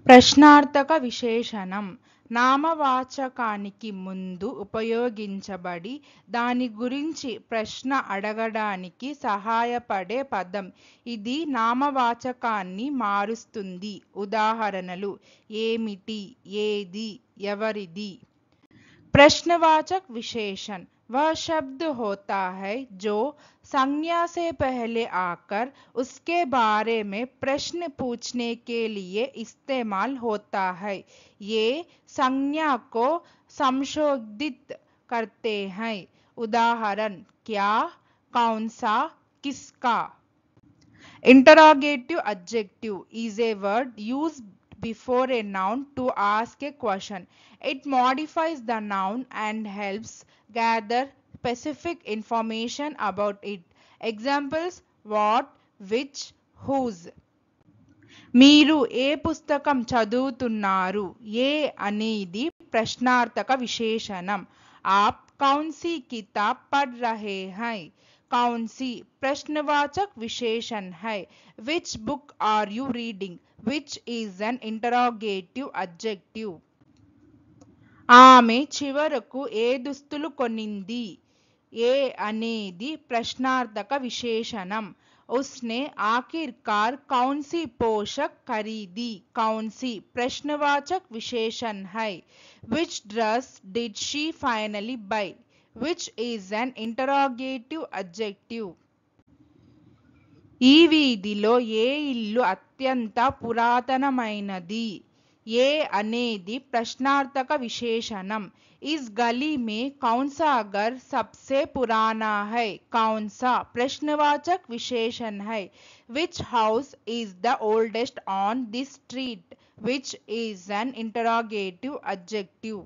ప్రశ్నార్థక విశేషణం నామవాచకానికి ముందు ఉపయోగించబడి దాని గురించి ప్రశ్న అడగడానికి సహాయపడే పదం. ఇది నామవాచకాన్ని మారుస్తుంది. ఉదాహరణలు: ఏమిటి, ఏది, ఎవరిది. प्रश्नवाचक विशेषण वह शब्द होता है जो संज्ञा से पहले आकर उसके बारे में प्रश्न पूछने के लिए इस्तेमाल होता है। ये संज्ञा को संशोधित करते हैं। उदाहरण: क्या, कौन सा, किसका। Interrogative adjective is a word used before a noun to ask a question. It modifies the noun and helps gather specific information about it. Examples: what, which, whose. మీరు ఏ పుస్తకం చదువుతున్నారు? ఏ అనేది ప్రశ్నార్థక విశేషణం. आप कौन सी किताब पढ़ रहे हैं? कौन सी प्रश्नवाचक विशेषण है. Which book are you reading? Which is an interrogative adjective. ఆమె చివరకు ఏ దుస్తులు కొనింది? ఏ అనేది ప్రశ్నార్థక విశేషణం. उसने आखिरकार कौन सी पोशाक खरीदी? कौन सी प्रश्नवाचक विशेषण है. Which dress did she finally buy? Which is an interrogative adjective. ఈ వీధిలో ఏ ఇల్లు అత్యంత పురాతనమైనది? ఏ అనేది ప్రశ్నార్థక విశేషణం. इस गली में कौन सा घर सबसे पुराना है? कौन सा प्रश्नवाचक विशेषण है. Which house is the oldest on this street? Which is an interrogative adjective.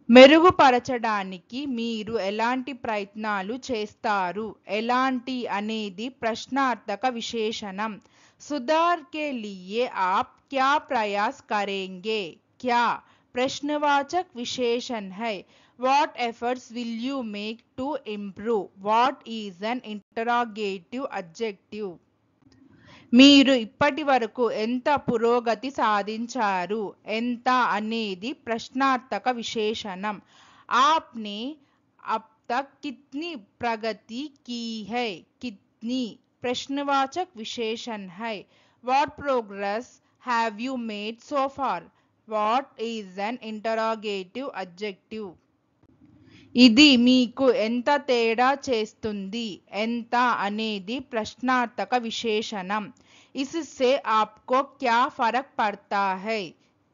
మెరుగుపరచడానికి మీరు ఎలాంటి ప్రయత్నాలు చేస్తారు? ఎలాంటి అనేది ప్రశ్నార్థక విశేషణం. सुधार के लिए आप क्या प्रयास करेंगे? क्या प्रश्नवाचक विशेषण है. What efforts will you make to improve? What is an interrogative adjective. మీరు ఇప్పటి వరకు ఎంత పురోగతి సాధించారు? ఎంత అనేది ప్రశ్నార్థక విశేషణం. आपने अब तक कितनी प्रगति की है? कितनी प्रश्नवाचक विशेषण है. What progress have you made so far? What is an interrogative adjective. ఇది మీకు ఎంత తేడా చేస్తుంది? ఎంత అనేది ప్రశ్నార్థక విశేషణం. इससे आपको क्या फर्क पड़ता है?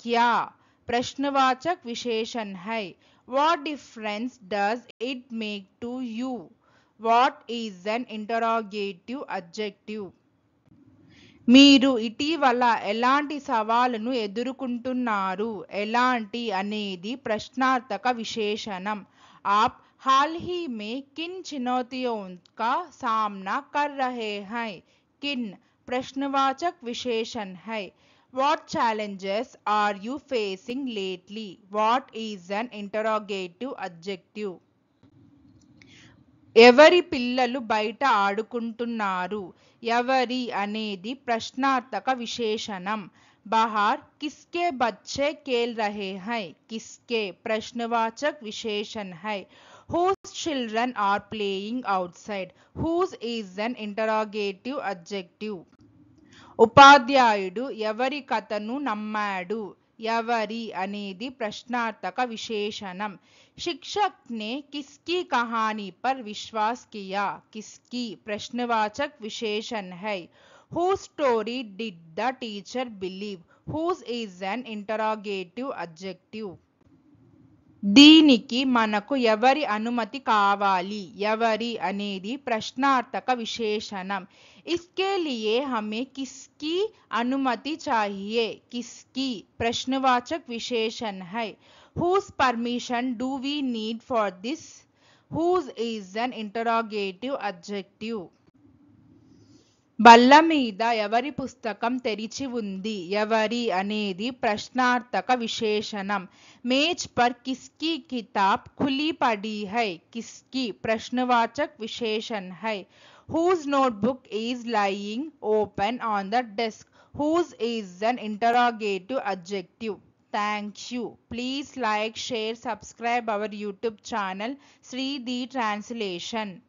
क्या प्रश्नवाचक विशेषण है. What difference does it make to you? What is an interrogative adjective. మీరు ఇటీవల ఎలాంటి సవాలును ఎదుర్కొంటున్నారు? ఎలాంటి అనేది ప్రశ్నార్థక విశేషణం. आप हाल ही में किन चुनौतियों का सामना कर रहे हैं? किन प्रश्नवाचक विशेषण है. What challenges are you facing lately? What is an interrogative adjective. ఎవరి పిల్లలు బయట ఆడుకుంటున్నారు? ఎవరి అనేది ప్రశ్నార్థక విశేషణం. बाहर किसके बच्चे खेल रहे हैं? किसके प्रश्नवाचक विशेषण है. Whose children are playing outside? Whose is an interrogative adjective. ఉపాధ్యాయుడు ఎవరి కథను నమ్మాడు? ఎవరి అనేది ప్రశ్నార్థక విశేషణం. शिक्षक ने किसकी कहानी पर विश्वास किया? किसकी प्रश्नवाचक विशेषण है. Whose story did the teacher believe? Whose is an interrogative adjective. దీనికి మనకు ఎవరి అనుమతి కావాలి? ఎవరి అనేది ప్రశ్నార్థక విశేషణం. इसके लिए हमें किसकी अनुमति चाहिए? किसकी प्रश्नवाचक विशेषण है. Whose permission do we need for this? Whose is an interrogative adjective. బల్ల మీద ఎవరి పుస్తకం తెరిచి ఉంది? ఎవరి అనేది ప్రశ్నార్థక విశేషణం. मेज पर किसकी किताब खुली पड़ी है? किसकी प्रश्नवाचक विशेषण है. Whose notebook is lying open on the desk? Whose is an interrogative adjective. Thank you. Please like, share, subscribe our YouTube channel Sri the Translation.